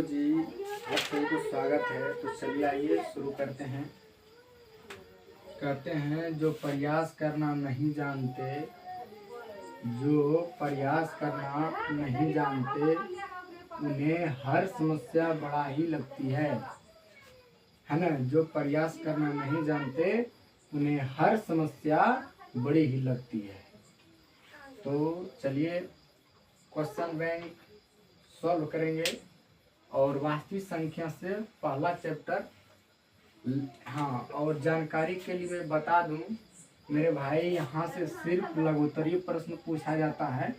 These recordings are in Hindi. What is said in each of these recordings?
जी, आप सभी को स्वागत है। तो चलिए आइए शुरू करते हैं। कहते हैं जो प्रयास करना नहीं जानते, जो प्रयास करना नहीं जानते उन्हें हर समस्या बड़ा ही लगती है ना। जो प्रयास करना नहीं जानते उन्हें हर समस्या बड़ी ही लगती है। तो चलिए क्वेश्चन बैंक सॉल्व करेंगे और वास्तविक संख्या से पहला चैप्टर। हाँ, और जानकारी के लिए मैं बता दूं मेरे भाई, यहाँ से सिर्फ लघुत्तरीय प्रश्न पूछा जाता है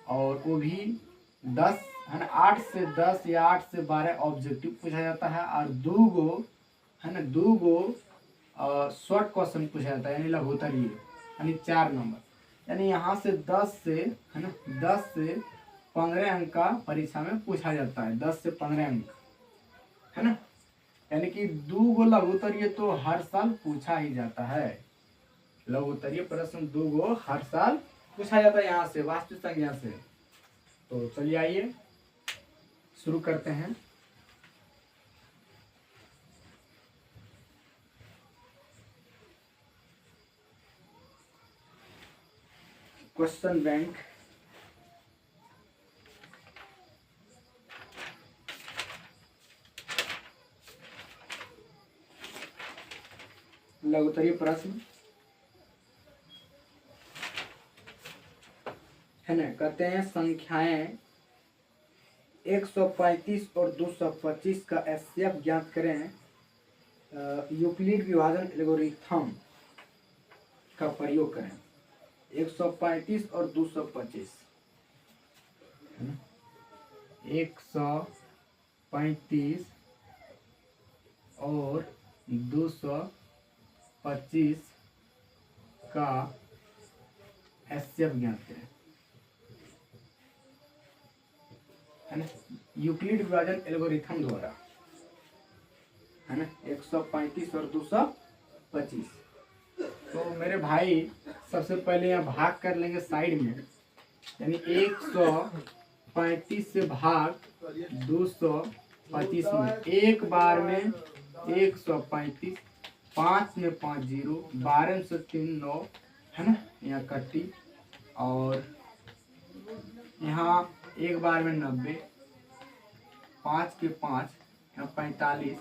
और वो भी 10 है ना, 8 से 10 या 8 से 12 ऑब्जेक्टिव पूछा जाता है और दो गो शॉर्ट क्वेश्चन पूछा जाता है यानी लघुत्तरीय, यानी 4 नंबर। यानी यहाँ से 10 से 15 अंक का परीक्षा में पूछा जाता है। 10 से 15 अंक है ना। यानी कि 2 गो लघुत्तरीय तो हर साल पूछा ही जाता है। लघुत्तरीय प्रश्न 2 गो हर साल पूछा जाता है यहाँ से वास्तविक संख्या से। तो चलिए आइए शुरू करते हैं। क्वेश्चन बैंक लघुत्तरीय प्रश्न है ना। कहते हैं संख्याएं 135 और 225 का एचसीएफ ज्ञात करें। यूक्लिड विभाजन एल्गोरिथम का प्रयोग करें। 135 और 225 है ना। 135 और 225 का एचसीएफ ज्ञात करें है ना, यूक्लिड विभाजन एल्गोरिथम द्वारा है ना। 135 और 225। तो मेरे भाई सबसे पहले यहाँ भाग कर लेंगे साइड में, यानी 135 से भाग 225 में। एक बार में 135, 5 में 5 0, 12 में से 3 9 है ना, यहाँ कट्टी। और यहाँ एक बार में 90, 5 के 5 यहाँ 45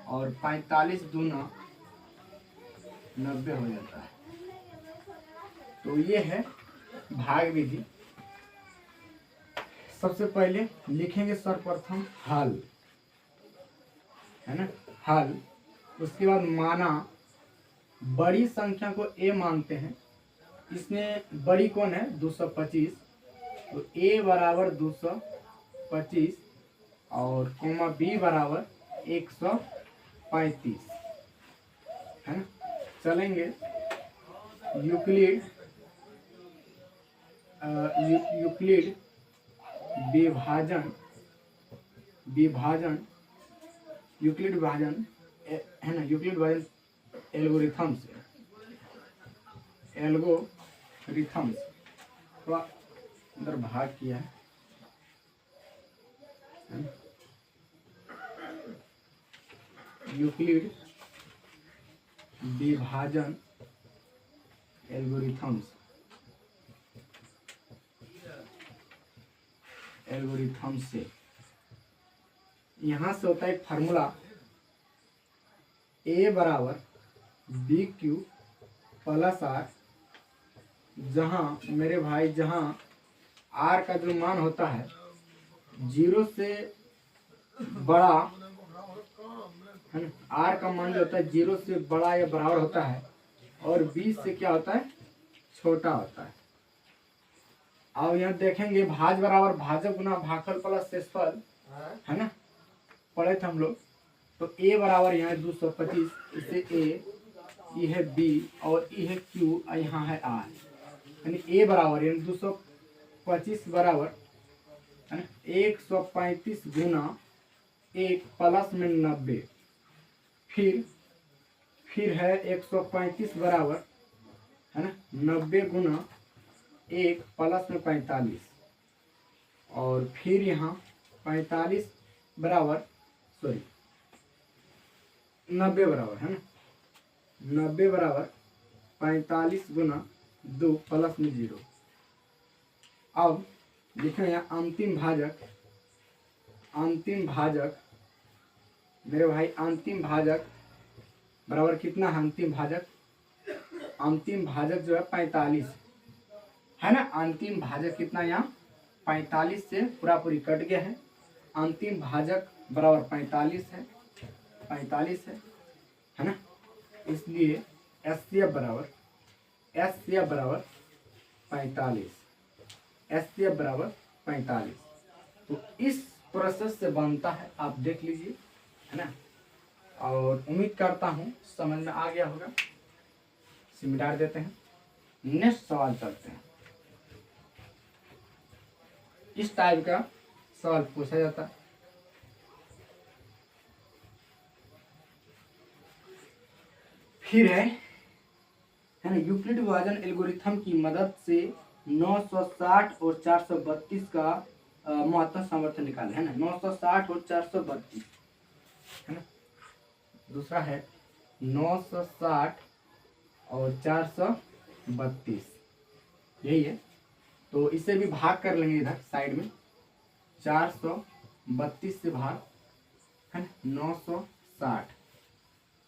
और 45 दूना 90 हो जाता है। तो ये है भाग विधि। सबसे पहले लिखेंगे सर्वप्रथम हल है ना, हल। उसके बाद माना, बड़ी संख्या को a मानते हैं। इसमें बड़ी कौन है? 225। तो a बराबर 225 और कोमा b बराबर 135 है ना। चलेंगे यूक्लिड विभाजन यूक्लिड विभाजन है ना, यूक्लिड विभाजन एल्गोरिथम से थोड़ा अंदर भाग किया है। यूक्लिड विभाजन एल्गोरिथम से यहाँ से होता है एक फार्मूला, a बराबर बी क्यू प्लस आर, जहाँ मेरे भाई r का जो मान होता है 0 से बड़ा है ना, r का मान जो होता है 0 से बड़ा या बराबर होता है और 20 से क्या होता है? छोटा होता है। अब यहाँ देखेंगे भाज बराबर भाजक गुना भागफल प्लस शेषफल है ना, पढ़े थे हम लोग। तो a बराबर यहाँ है 225, इसे a, ये है b और ये है q और यहाँ है r। यानी a बराबर यानी 225 बराबर है ना 135 गुना 1 प्लस में 90, फिर है 135 बराबर है ना 90 गुना 1 प्लस में 45 और फिर यहाँ 45 बराबर 90 बराबर है ना, 90 बराबर 45 गुना 2 प्लस में 0। अब देखें यहाँ अंतिम भाजक मेरे भाई, अंतिम भाजक बराबर कितना है? अंतिम भाजक जो है 45 है ना। अंतिम भाजक कितना यहाँ 45 से पूरा पूरी कट गया है। अंतिम भाजक बराबर 45 है, 45 है ना। इसलिए एचसीएफ बराबर 45, एचसीएफ बराबर 45। तो इस प्रोसेस से बनता है, आप देख लीजिए है ना। और उम्मीद करता हूँ समझ में आ गया होगा। मिटा देते हैं, नेक्स्ट सवाल चलते हैं। इस टाइप का सवाल पूछा जाता है। फिर है ना, यूक्लिड विभाजन एल्गोरिथम की मदद से 960 और 432 का महत्तम सामर्थ्य निकाले, है ना। 960 और 432 है ना। दूसरा है 960 और 432, यही है। तो इसे भी भाग कर लेंगे इधर साइड में, 432 से भाग है ना 960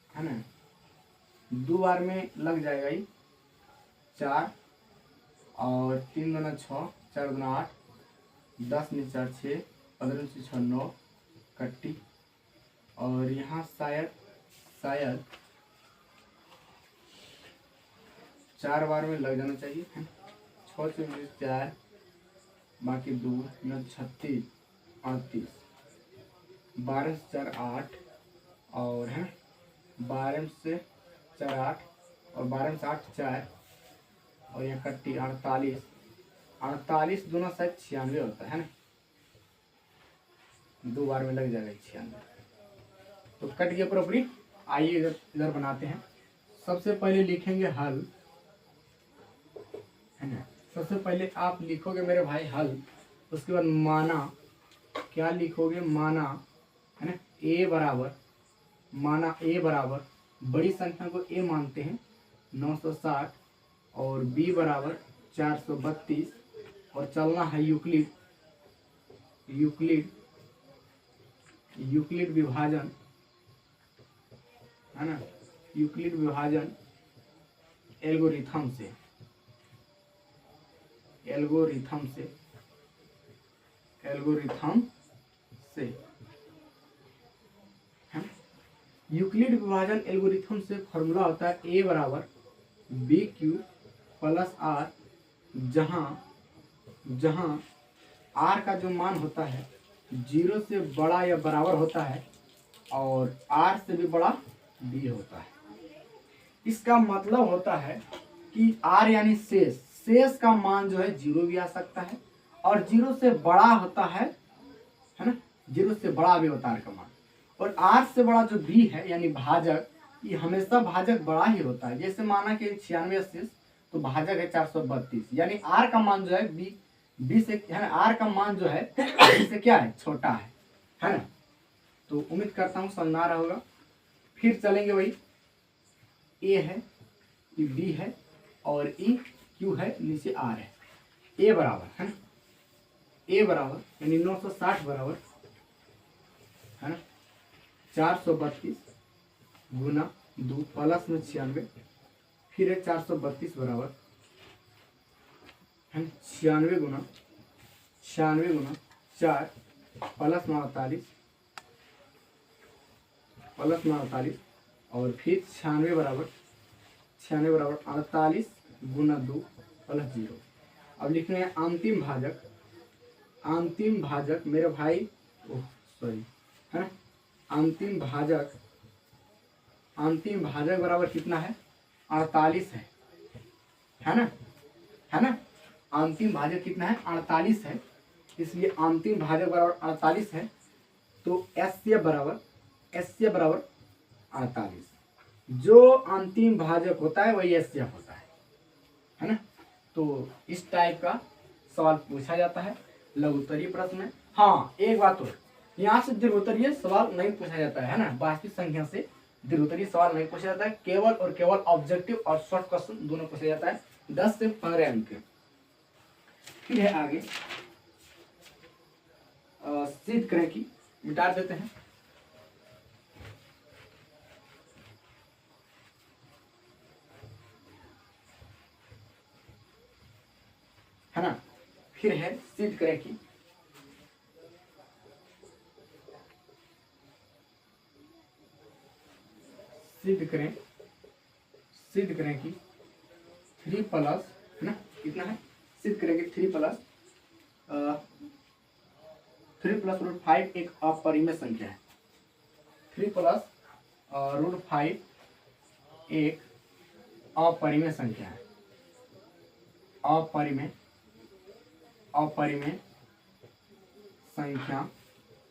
है ना। 2 बार में लग जाएगा ये 4 और 3 दूना 6, 4 दूना 8, 10 में 4 6, 15 से 6 9 कट्टी। और यहाँ शायद 4 बार में लग जाना चाहिए, 6 से 4, बाकी 2 में 36 38, 12 से 4 8 और है 12 से 4 8 और 12 से 8 4 और यहाँ कट्टी 48 दोनों शायद 96 होता है ना। 2 बार में लग जाएगा 96। तो कट गया पूरी। आइए इधर बनाते हैं। सबसे पहले लिखेंगे हल, है ना। सबसे पहले आप लिखोगे मेरे भाई हल, उसके बाद माना, क्या लिखोगे? माना, है ना। ए बराबर बड़ी संख्या को ए मानते हैं 960 और बी बराबर 432 और चलना है यूक्लिड विभाजन, है ना। यूक्लिड विभाजन एल्गोरिथम से यूक्लिड विभाजन एल्गोरिथम से फॉर्मूला होता है ए बराबर बी क्यू प्लस आर, जहां आर का जो मान होता है 0 से बड़ा या बराबर होता है और आर से भी बड़ा बी होता है। इसका मतलब होता है कि आर यानी शेष का मान जो है 0 भी आ सकता है और 0 से बड़ा होता है ना। 0 से बड़ा भी होता है आर का मान, और आर से बड़ा जो बी है यानी भाजक, ये हमेशा भाजक बड़ा ही होता है। जैसे माना कि 96 80 तो भाजक है 432, यानी आर का मान जो है बी से, है ना। आर का मान जो है बी से क्या है? छोटा है ना। तो उम्मीद करता हूँ समझ में आ रहा होगा। फिर चलेंगे वही, ए है, ये बी है और ई क्यू है, नीचे आर है। ए बराबर, है ना, ए बराबर यानी 960 बराबर, है ना, 432 गुना 2 प्लस में 96, फिर है 432 बराबर है 96 गुना 4 प्लस में 48 और फिर 96 बराबर 48 गुना 2 प्लस 0। अब लिखना है अंतिम भाजक मेरे भाई, है ना। अंतिम भाजक बराबर कितना है? 48 है ना। अंतिम भाजक कितना है? 48 है। इसलिए अंतिम भाजक बराबर 48 है। तो एचसीएफ बराबर 48। जो अंतिम भाजक होता है वही एचसीएफ होता है ना। तो इस टाइप का सवाल पूछा जाता है लघुत्तरीय प्रश्न में। हाँ, एक बात और, यहाँ से दीर्घोत्तरीय सवाल नहीं पूछा जाता है ना, वास्तविक संख्या से दीर्घोत्तरीय सवाल नहीं पूछा जाता है, केवल और केवल ऑब्जेक्टिव और शॉर्ट क्वेश्चन दोनों पूछा जाता है 10 से 15 अंक के। फिर है आगे सिद्ध करें कि, मिटा देते हैं। है ना, फिर है सिद्ध करें कि सिद्ध करें कि 3 प्लस, है ना, कितना है, सिद्ध करें कि 3 प्लस रूट 5 एक अपरिमेय संख्या है। 3 प्लस रूट 5 एक अपरिमेय संख्या है। अपरिमेय संख्या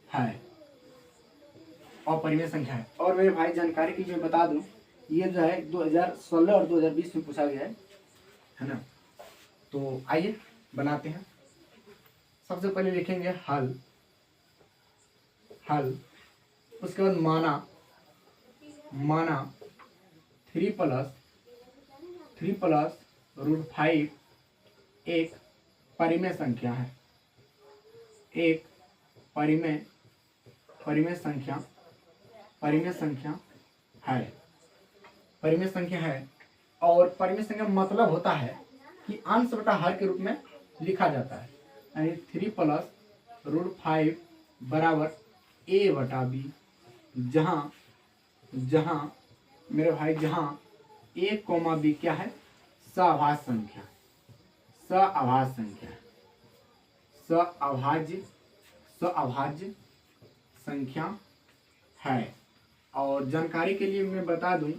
है, अपरिमेय संख्या है। और मेरे भाई जानकारी के लिए बता दूं, ये जो है 2016 और 2020 में पूछा गया है ना। तो आइए बनाते हैं। सबसे पहले लिखेंगे हल, उसके बाद माना 3 प्लस रूट 5 एक परिमेय संख्या है, एक परिमेय संख्या है, परिमेय संख्या है। और परिमेय संख्या मतलब होता है कि अंश बटा हर के रूप में लिखा जाता है, यानी 3 प्लस रूट 5 बराबर a बटा b, जहाँ मेरे भाई जहाँ a कोमा b क्या है, सअभाज्य संख्या है। और जानकारी के लिए मैं बता दूं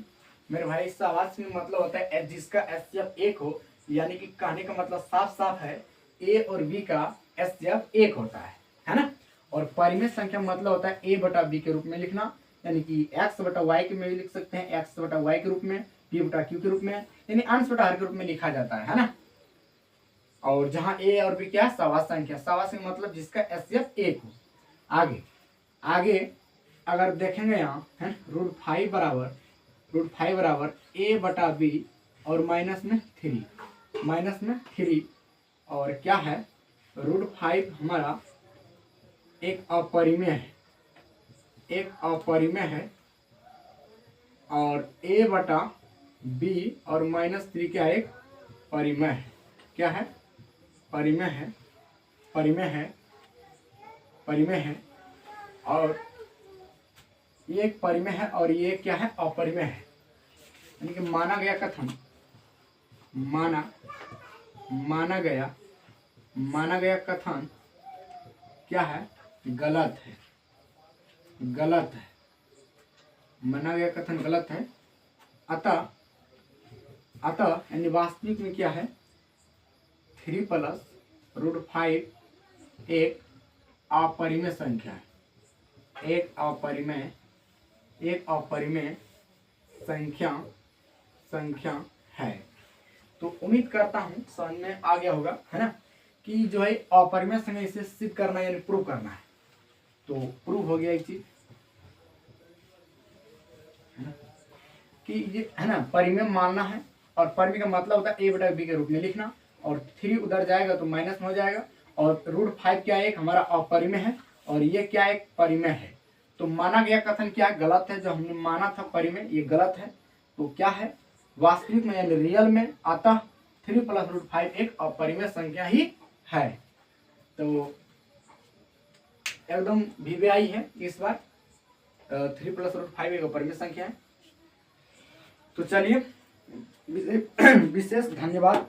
मेरे भाई, सअभाज्य में मतलब होता है जिसका एचसीएफ 1 हो, यानी कि कहने का मतलब साफ है a और b का एचसीएफ 1 होता है ना। और परिमेय संख्या मतलब होता है a बटा b के रूप में लिखना, यानी कि x बटा y के में भी लिख सकते हैं, x बटा y के रूप में, p बटा q के रूप में, यानी अंश बटा हर के रूप में लिखा जाता है ना। और जहाँ a और b क्या है, सअभाज्य संख्या, सअभाज्य मतलब जिसका एचसीएफ 1 हो। आगे अगर देखेंगे यहाँ है रूट 5 बराबर a बटा b और माइनस में 3 और क्या है, रूट 5 हमारा एक अपरिमेय है और a बटा b और माइनस 3 क्या है, एक परिमेय है। क्या है, परिमेय है। और ये एक परिमेय है और ये क्या है, अपरिमेय है। यानी कि माना गया कथन, माना गया कथन क्या है, गलत है। माना गया कथन गलत है। अतः यानी वास्तविक में क्या है, 3 प्लस रूट 5 एक अपरिमेय संख्या है, एक अपरिमेय संख्या है। तो उम्मीद करता हूँ समझ में आ गया होगा, है ना, कि जो है अपरिमेय संख्या इसे सिद्ध करना यानी प्रूव करना है। तो प्रूव हो गया एक चीज, है ना, कि ये है ना परिमेय मानना है। और परिमेय का मतलब होता है a बटा b के रूप में लिखना, और 3 उधर जाएगा तो माइनस में हो जाएगा। और रूट 5 क्या है, एक हमारा अपरिमेय है और ये क्या एक परिमेय है। तो माना गया कथन क्या गलत है, जो हमने माना था परिमेय ये गलत है। तो क्या है, वास्तविक में यानी रियल में, अतः 3 प्लस रूट 5 एक अपरिमेय संख्या ही है। तो एकदम वीवीआई है इस बार, 3 प्लस रूट 5 एक अपरिमेय संख्या है। तो चलिए विशेष धन्यवाद।